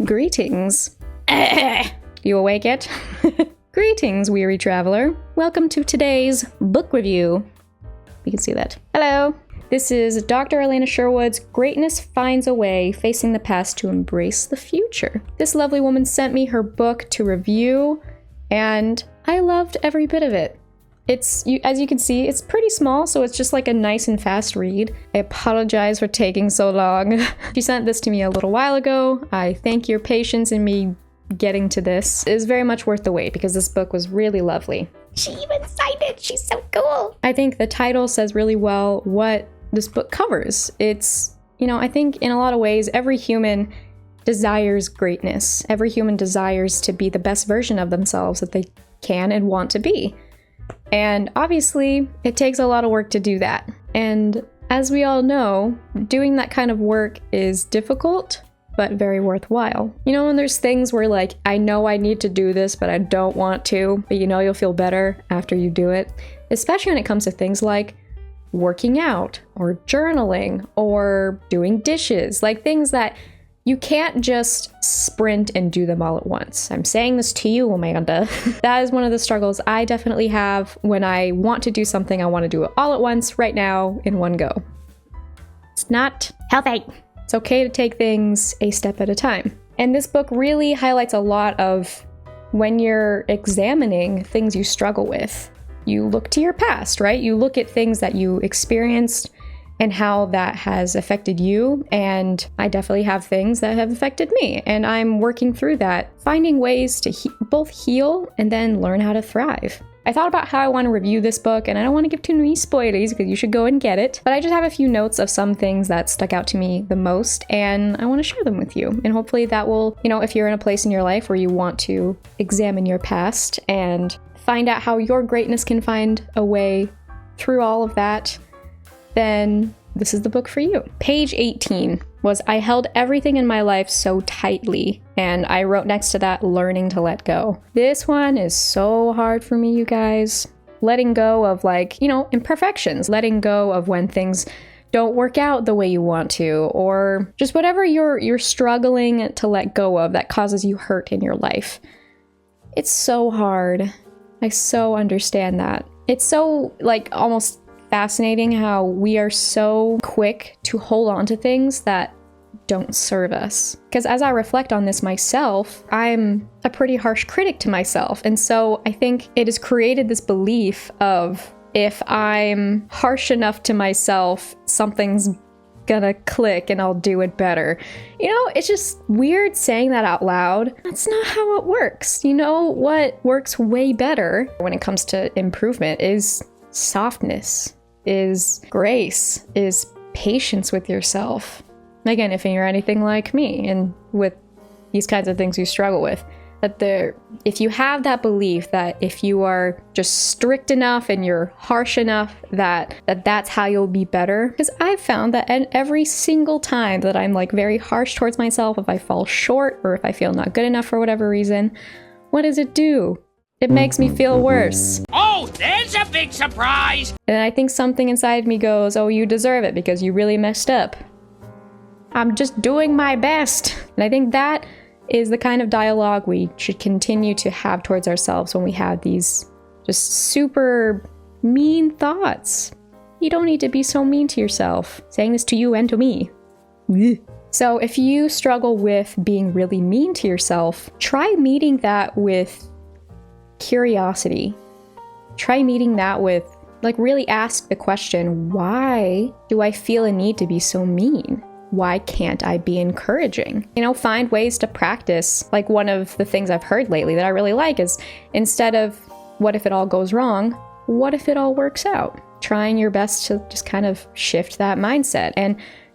Greetings. You awake yet? Greetings, weary traveler. Welcome to today's book review. You can see that. Hello. This is Dr. Elena Sherwood's Greatness Finds a Way, Facing the Past to Embrace the Future. This lovely woman sent me her book to review, and I loved every bit of it. As you can see, it's pretty small, so it's just like a nice and fast read. I apologize for taking so long. She sent this to me a little while ago. I thank your patience in me getting to this. It is very much worth the wait because this book was really lovely. She even signed it. She's so cool. I think the title says really well what this book covers. It's, I think in a lot of ways, every human desires greatness. Every human desires to be the best version of themselves that they can and want to be. And obviously, it takes a lot of work to do that. And as we all know, doing that kind of work is difficult, but very worthwhile. When there's things where like, I know I need to do this, but I don't want to, but you'll feel better after you do it. Especially when it comes to things like working out or journaling or doing dishes, like things that you can't just sprint and do them all at once. I'm saying this to you, Amanda. That is one of the struggles I definitely have when I want to do something. I want to do it all at once, right now, in one go. It's not healthy. It's okay to take things a step at a time. And this book really highlights a lot of when you're examining things you struggle with. You look to your past, right? You look at things that you experienced and how that has affected you. And I definitely have things that have affected me. And I'm working through that, finding ways to both heal and then learn how to thrive. I thought about how I want to review this book, and I don't want to give too many spoilers because you should go and get it. But I just have a few notes of some things that stuck out to me the most, and I want to share them with you. And hopefully that will, if you're in a place in your life where you want to examine your past and find out how your greatness can find a way through all of that, then this is the book for you. Page 18 was, I held everything in my life so tightly, and I wrote next to that, learning to let go. This one is so hard for me, you guys. Letting go of imperfections, letting go of when things don't work out the way you want to, or just whatever you're struggling to let go of that causes you hurt in your life. It's so hard. I so understand that. It's so almost fascinating how we are so quick to hold on to things that don't serve us. Because as I reflect on this myself, I'm a pretty harsh critic to myself. And so I think it has created this belief of if I'm harsh enough to myself, something's gonna click and I'll do it better. It's just weird saying that out loud. That's not how it works. What works way better when it comes to improvement is softness, is grace, is patience with yourself. Again, if you're anything like me and with these kinds of things you struggle with, if you have that belief that if you are just strict enough and you're harsh enough that's how you'll be better. Because I've found that every single time that I'm very harsh towards myself, if I fall short or if I feel not good enough for whatever reason, what does it do? It makes me feel worse. Oh, there's a big surprise! And I think something inside me goes, oh, you deserve it because you really messed up. I'm just doing my best. And I think that is the kind of dialogue we should continue to have towards ourselves when we have these just super mean thoughts. You don't need to be so mean to yourself. Saying this to you and to me. So if you struggle with being really mean to yourself, try meeting that with curiosity. Try meeting that with, really ask the question, why do I feel a need to be so mean? Why can't I be encouraging? Find ways to practice. One of the things I've heard lately that I really like is, instead of what if it all goes wrong, what if it all works out? Trying your best to just kind of shift that mindset.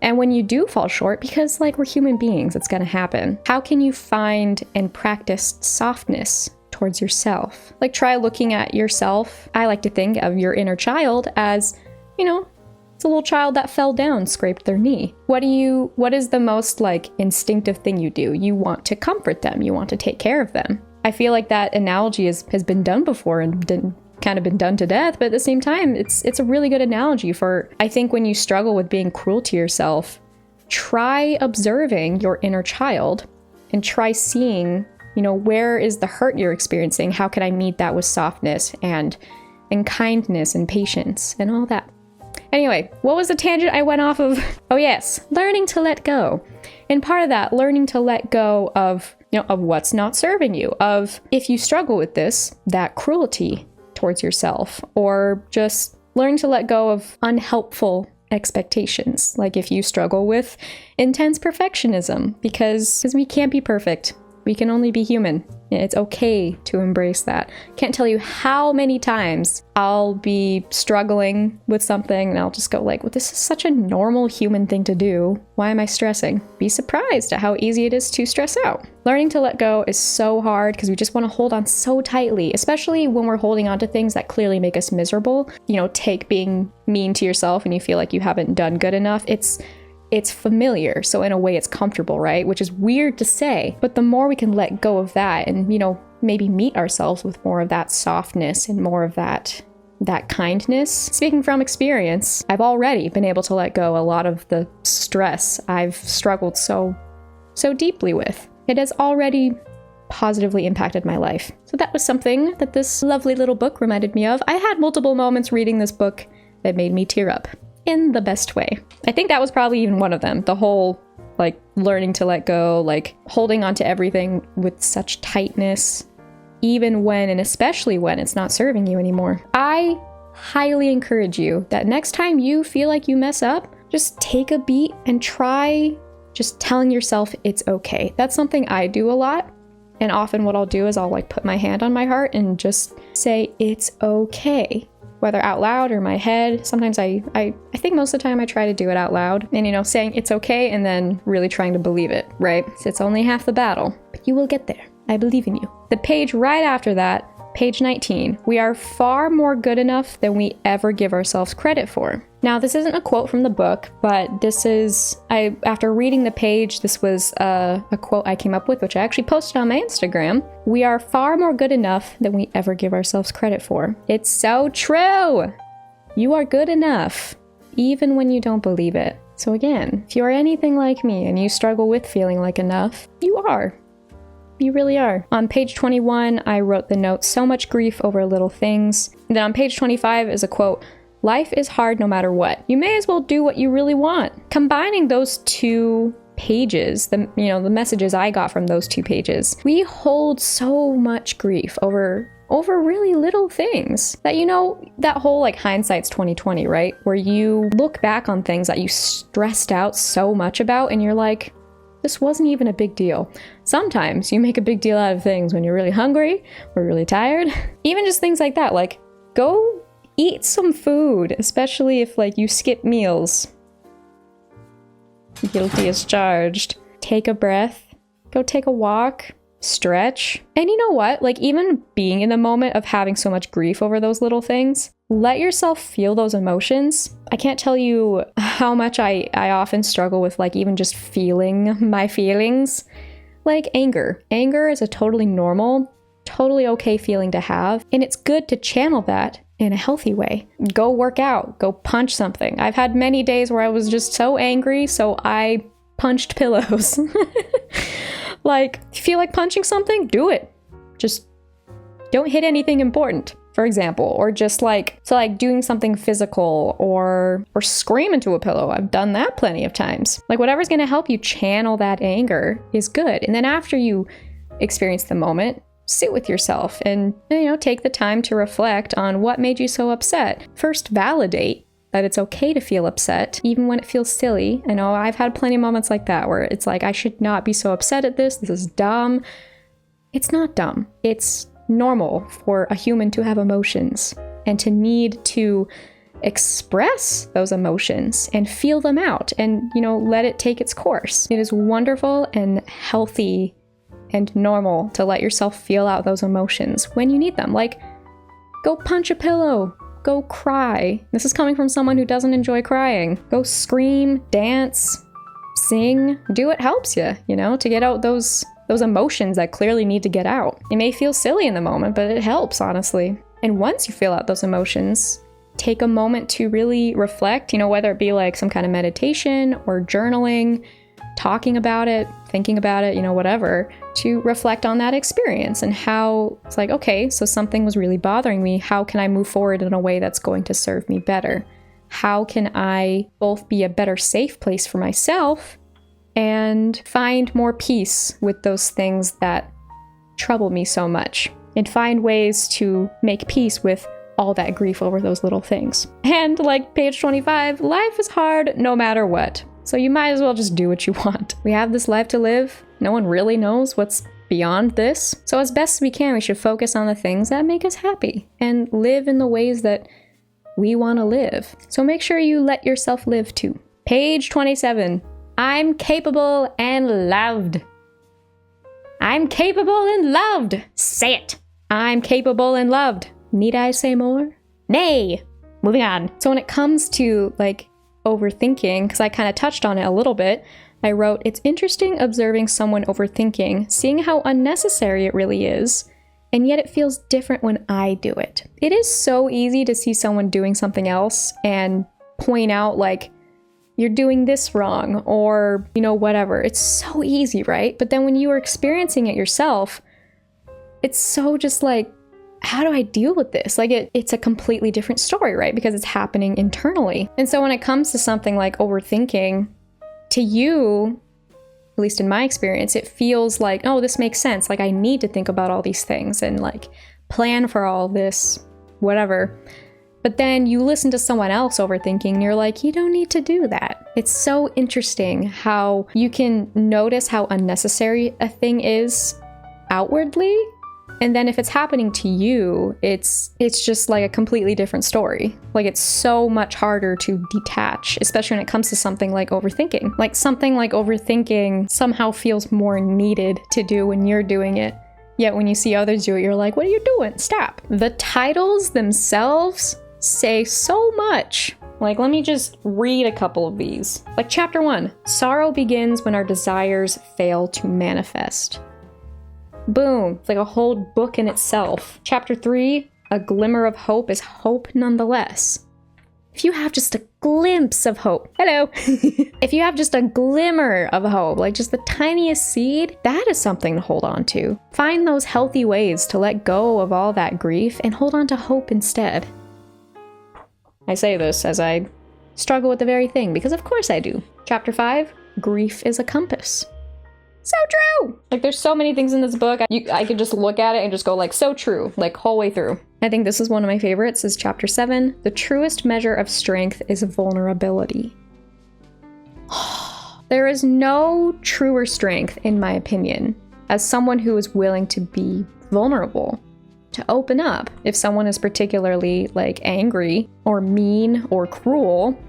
And when you do fall short, because we're human beings, it's going to happen. How can you find and practice softness towards yourself? Try looking at yourself. I like to think of your inner child as, it's a little child that fell down, scraped their knee. What is the most instinctive thing you do? You want to comfort them. You want to take care of them. I feel like that analogy has been done before and kind of been done to death, but at the same time, it's a really good analogy for, I think, when you struggle with being cruel to yourself, try observing your inner child and try seeing, where is the hurt you're experiencing? How can I meet that with softness and kindness and patience and all that? Anyway, what was the tangent I went off of? Oh yes, learning to let go. And part of that, learning to let go of, of what's not serving you, of if you struggle with this, that cruelty towards yourself, or just learning to let go of unhelpful expectations. Like if you struggle with intense perfectionism, because we can't be perfect. We can only be human. It's okay to embrace that. Can't tell you how many times I'll be struggling with something and I'll just go like, well, this is such a normal human thing to do. Why am I stressing? Be surprised at how easy it is to stress out. Learning to let go is so hard because we just want to hold on so tightly, especially when we're holding on to things that clearly make us miserable. Take being mean to yourself and you feel like you haven't done good enough. It's familiar, so in a way it's comfortable, right? Which is weird to say, but the more we can let go of that and, maybe meet ourselves with more of that softness and more of that kindness. Speaking from experience, I've already been able to let go a lot of the stress I've struggled so deeply with. It has already positively impacted my life. So that was something that this lovely little book reminded me of. I had multiple moments reading this book that made me tear up. In the best way. I think that was probably even one of them. The whole, learning to let go, holding on to everything with such tightness, even when and especially when it's not serving you anymore. I highly encourage you that next time you feel like you mess up, just take a beat and try just telling yourself it's okay. That's something I do a lot. And often what I'll do is I'll put my hand on my heart and just say, it's okay. Whether out loud or my head. Sometimes I think most of the time I try to do it out loud and, saying it's okay and then really trying to believe it, right? So it's only half the battle, but you will get there. I believe in you. The page right after that, page 19, we are far more good enough than we ever give ourselves credit for. Now, this isn't a quote from the book, but this is, after reading the page, this was a quote I came up with, which I actually posted on my Instagram. We are far more good enough than we ever give ourselves credit for. It's so true! You are good enough, even when you don't believe it. So again, if you are anything like me and you struggle with feeling like enough, you are. You really are. On page 21, I wrote the note, so much grief over little things. And then on page 25 is a quote, life is hard no matter what. You may as well do what you really want. Combining those two pages, the messages I got from those two pages, we hold so much grief over really little things that, that whole hindsight's 2020, right? Where you look back on things that you stressed out so much about and you're like, this wasn't even a big deal. Sometimes you make a big deal out of things when you're really hungry or really tired. Even just things like that, go eat some food, especially if you skip meals. Guilty as charged. Take a breath, go take a walk, stretch. And you know what? Even being in the moment of having so much grief over those little things, let yourself feel those emotions. I can't tell you how much I often struggle with even just feeling my feelings. Anger. Anger is a totally normal, totally okay feeling to have. And it's good to channel that in a healthy way. Go work out, go punch something. I've had many days where I was just so angry, so I punched pillows. If you feel like punching something, do it. Just don't hit anything important, for example, or just doing something physical or scream into a pillow. I've done that plenty of times. Whatever's going to help you channel that anger is good. And then after you experience the moment, sit with yourself and, take the time to reflect on what made you so upset. First, validate that it's okay to feel upset, even when it feels silly. I know I've had plenty of moments like that where it's I should not be so upset at this. This is dumb. It's not dumb. It's normal for a human to have emotions and to need to express those emotions and feel them out and, let it take its course. It is wonderful and healthy and normal to let yourself feel out those emotions when you need them. Go punch a pillow. Go cry. This is coming from someone who doesn't enjoy crying. Go scream, dance, sing. Do what helps you, to get out those emotions that clearly need to get out. It may feel silly in the moment, but it helps, honestly. And once you feel out those emotions, take a moment to really reflect, whether it be some kind of meditation or journaling talking about it, thinking about it, whatever, to reflect on that experience and how it's like, okay, so something was really bothering me. How can I move forward in a way that's going to serve me better? How can I both be a better safe place for myself and find more peace with those things that trouble me so much, and find ways to make peace with all that grief over those little things. And like page 25, life is hard no matter what. So you might as well just do what you want. We have this life to live. No one really knows what's beyond this. So as best as we can, we should focus on the things that make us happy and live in the ways that we want to live. So make sure you let yourself live too. Page 27. I'm capable and loved. I'm capable and loved. Say it. I'm capable and loved. Need I say more? Nay. Moving on. So when it comes to like overthinking, because I kind of touched on it a little bit, I wrote, it's interesting observing someone overthinking, seeing how unnecessary it really is, and yet it feels different when I do it. It is so easy to see someone doing something else and point out like, you're doing this wrong, or, whatever. It's so easy, right? But then when you are experiencing it yourself, it's so just like, how do I deal with this? Like it's a completely different story, right? Because it's happening internally. And so when it comes to something like overthinking, to you, at least in my experience, it feels like, oh, this makes sense. Like I need to think about all these things and like plan for all this, whatever. But then you listen to someone else overthinking and you're like, you don't need to do that. It's so interesting how you can notice how unnecessary a thing is outwardly. And then if it's happening to you, it's just like a completely different story. Like it's so much harder to detach, especially when it comes to something like overthinking. Like something like overthinking somehow feels more needed to do when you're doing it. Yet when you see others do it, you're like, what are you doing? Stop. The titles themselves say so much. Like, let me just read a couple of these. Like chapter 1, sorrow begins when our desires fail to manifest. Boom, it's like a whole book in itself. Chapter 3, a glimmer of hope is hope nonetheless. If you have just a glimpse of hope, hello. If you have just a glimmer of hope, like just the tiniest seed, that is something to hold on to. Find those healthy ways to let go of all that grief and hold on to hope instead. I say this as I struggle with the very thing, because of course I do. Chapter 5, grief is a compass. So true! Like there's so many things in this book, I could just look at it and just go like, so true, like whole way through. I think this is one of my favorites, is chapter 7, the truest measure of strength is vulnerability. There is no truer strength, in my opinion, as someone who is willing to be vulnerable, to open up. If someone is particularly like angry or mean or cruel,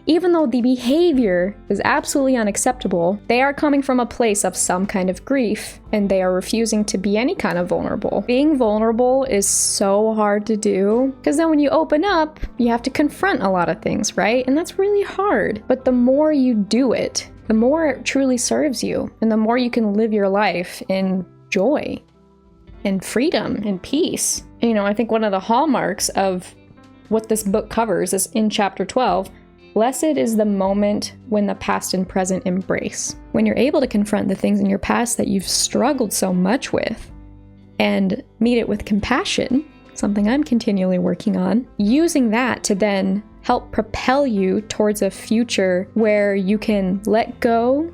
even though the behavior is absolutely unacceptable, they are coming from a place of some kind of grief and they are refusing to be any kind of vulnerable. Being vulnerable is so hard to do because then when you open up, you have to confront a lot of things, right? And that's really hard. But the more you do it, the more it truly serves you and the more you can live your life in joy and freedom and peace. I think one of the hallmarks of what this book covers is in chapter 12, blessed is the moment when the past and present embrace. When you're able to confront the things in your past that you've struggled so much with and meet it with compassion, something I'm continually working on, using that to then help propel you towards a future where you can let go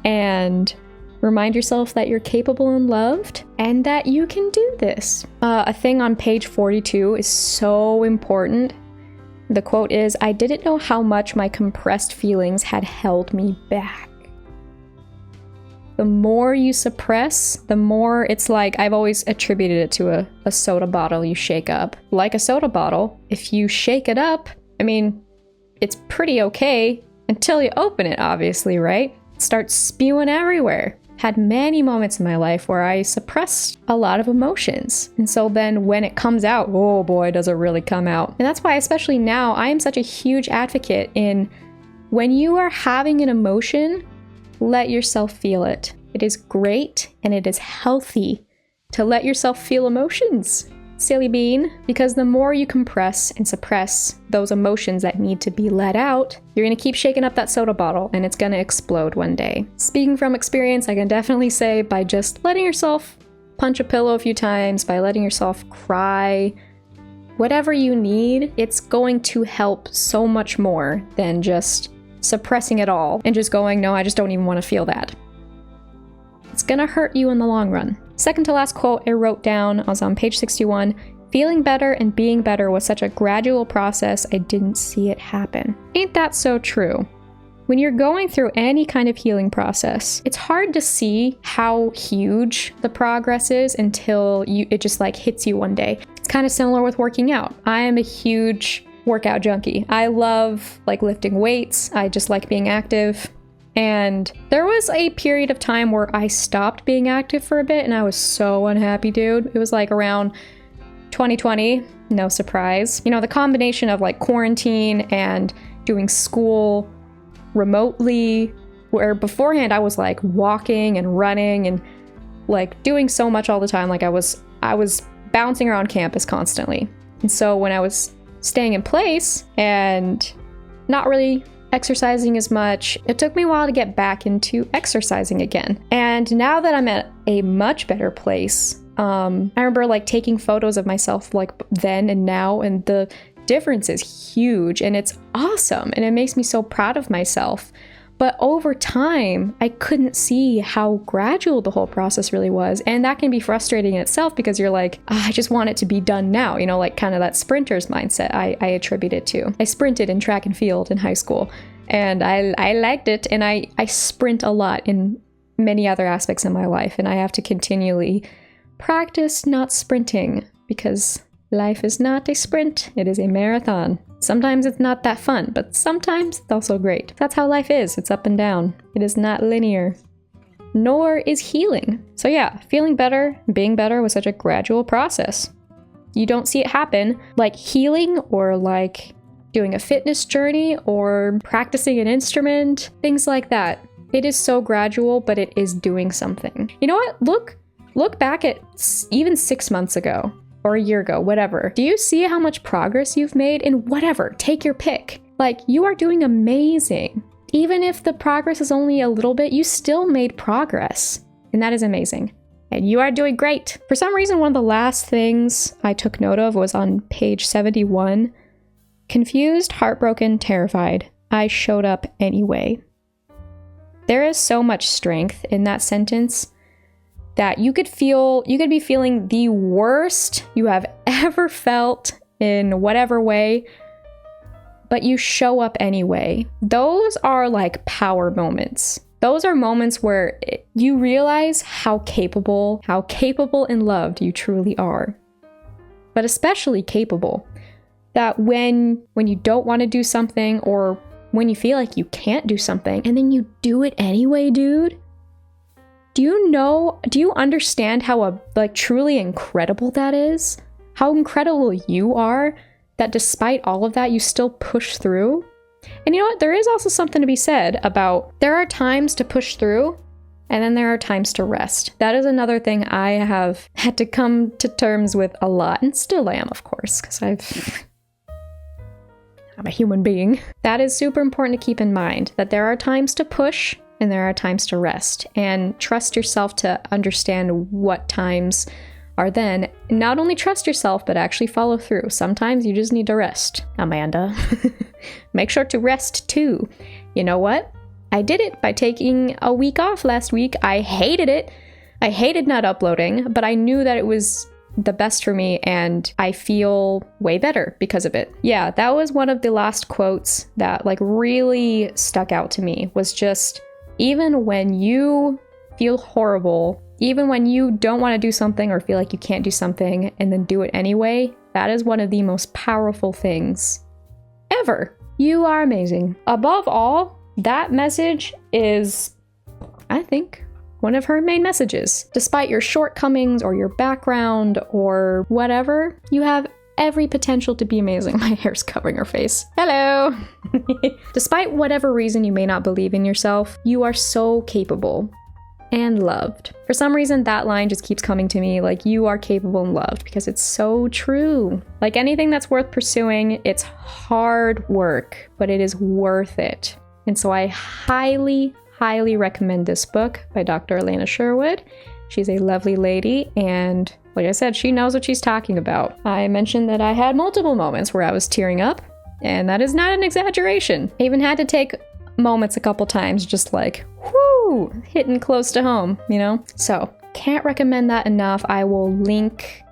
and remind yourself that you're capable and loved and that you can do this. A thing on page 42 is so important. The quote is, I didn't know how much my compressed feelings had held me back. The more you suppress, the more it's like, I've always attributed it to a soda bottle you shake up. Like a soda bottle, if you shake it up, it's pretty okay until you open it, obviously, right? It starts spewing everywhere. Had many moments in my life where I suppressed a lot of emotions. And so then when it comes out, oh boy, does it really come out. And that's why, especially now, I am such a huge advocate in when you are having an emotion, let yourself feel it. It is great and it is healthy to let yourself feel emotions. silly bean, because the more you compress and suppress those emotions that need to be let out, you're gonna keep shaking up that soda bottle and it's gonna explode one day. Speaking from experience, I can definitely say by just letting yourself punch a pillow a few times, by letting yourself cry, whatever you need, it's going to help so much more than just suppressing it all and just going, no, I just don't even want to feel that. It's gonna hurt you in the long run. Second to last quote I wrote down was on page 61. Feeling better and being better was such a gradual process, I didn't see it happen. Ain't that so true? When you're going through any kind of healing process, it's hard to see how huge the progress is until it just like hits you one day. It's kind of similar with working out. I am a huge workout junkie. I love like lifting weights. I just like being active. And there was a period of time where I stopped being active for a bit and I was so unhappy, dude. It was like around 2020, no surprise. You know, the combination of like quarantine and doing school remotely, where beforehand I was like walking and running and like doing so much all the time. Like I was bouncing around campus constantly. And so when I was staying in place and not really exercising as much, it took me a while to get back into exercising again. And now that I'm at a much better place, I remember like taking photos of myself like then and now, and the difference is huge and it's awesome and it makes me so proud of myself. But over time, I couldn't see how gradual the whole process really was. And that can be frustrating in itself because you're like, I just want it to be done now. You know, like kind of that sprinter's mindset I attribute it to. I sprinted in track and field in high school and I liked it. And I sprint a lot in many other aspects of my life. And I have to continually practice not sprinting because life is not a sprint, it is a marathon. Sometimes it's not that fun, but sometimes it's also great. That's how life is, it's up and down. It is not linear, nor is healing. So yeah, feeling better, being better was such a gradual process. You don't see it happen like healing or like doing a fitness journey or practicing an instrument, things like that. It is so gradual, but it is doing something. You know what? Look back at even 6 months ago. Or a year ago, whatever. Do you see how much progress you've made in whatever? Take your pick. Like, you are doing amazing. Even if the progress is only a little bit, you still made progress. And that is amazing. And you are doing great. For some reason, one of the last things I took note of was on page 71. Confused, heartbroken, terrified. I showed up anyway. There is so much strength in that sentence that you could be feeling the worst you have ever felt in whatever way, but you show up anyway. Those are like power moments. Those are moments where you realize how capable and loved you truly are. But especially capable. That when you don't want to do something or when you feel like you can't do something and then you do it anyway, dude. Do you understand how truly incredible that is? How incredible you are that despite all of that, you still push through? And you know what? There is also something to be said about there are times to push through and then there are times to rest. That is another thing I have had to come to terms with a lot, and still am, of course, because I'm a human being. That is super important to keep in mind, that there are times to push and there are times to rest, and trust yourself to understand what times are then. Not only trust yourself, but actually follow through. Sometimes you just need to rest, Amanda. Make sure to rest too. You know what? I did it by taking a week off last week. I hated it. I hated not uploading, but I knew that it was the best for me and I feel way better because of it. Yeah, that was one of the last quotes that really stuck out to me, was just, even when you feel horrible, even when you don't want to do something or feel like you can't do something and then do it anyway, that is one of the most powerful things ever. You are amazing. Above all, that message is, I think, one of her main messages. Despite your shortcomings or your background or whatever, you have every potential to be amazing. My hair's covering her face. Hello! Despite whatever reason you may not believe in yourself, you are so capable. and loved. For some reason, that line just keeps coming to me, like, you are capable and loved, because it's so true. Like anything that's worth pursuing, it's hard work, but it is worth it. And so I highly, highly recommend this book by Dr. Elena Sherwood. She's a lovely lady, and like I said, she knows what she's talking about. I mentioned that I had multiple moments where I was tearing up, and that is not an exaggeration. I even had to take moments a couple times, just like, whoo, hitting close to home, you know? So, can't recommend that enough. I will link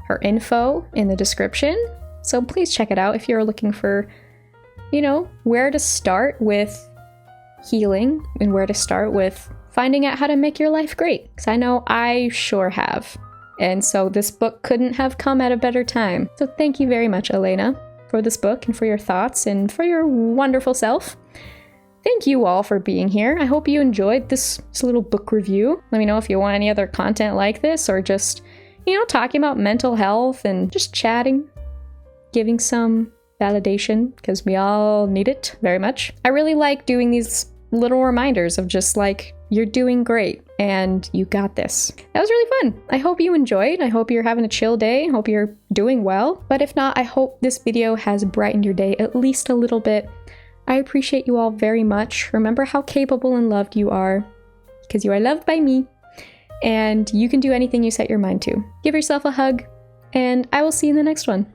her info in the description, so please check it out if you're looking for, you know, where to start with healing and where to start with finding out how to make your life great, because I know I sure have. And so this book couldn't have come at a better time. So thank you very much, Elena, for this book and for your thoughts and for your wonderful self. Thank you all for being here. I hope you enjoyed this little book review. Let me know if you want any other content like this, or just, you know, talking about mental health and just chatting, giving some validation, because we all need it very much. I really like doing these little reminders of just like, you're doing great and you got this. That was really fun. I hope you enjoyed. I hope you're having a chill day. I hope you're doing well. But if not, I hope this video has brightened your day at least a little bit. I appreciate you all very much. Remember how capable and loved you are, because you are loved by me, and you can do anything you set your mind to. Give yourself a hug, and I will see you in the next one.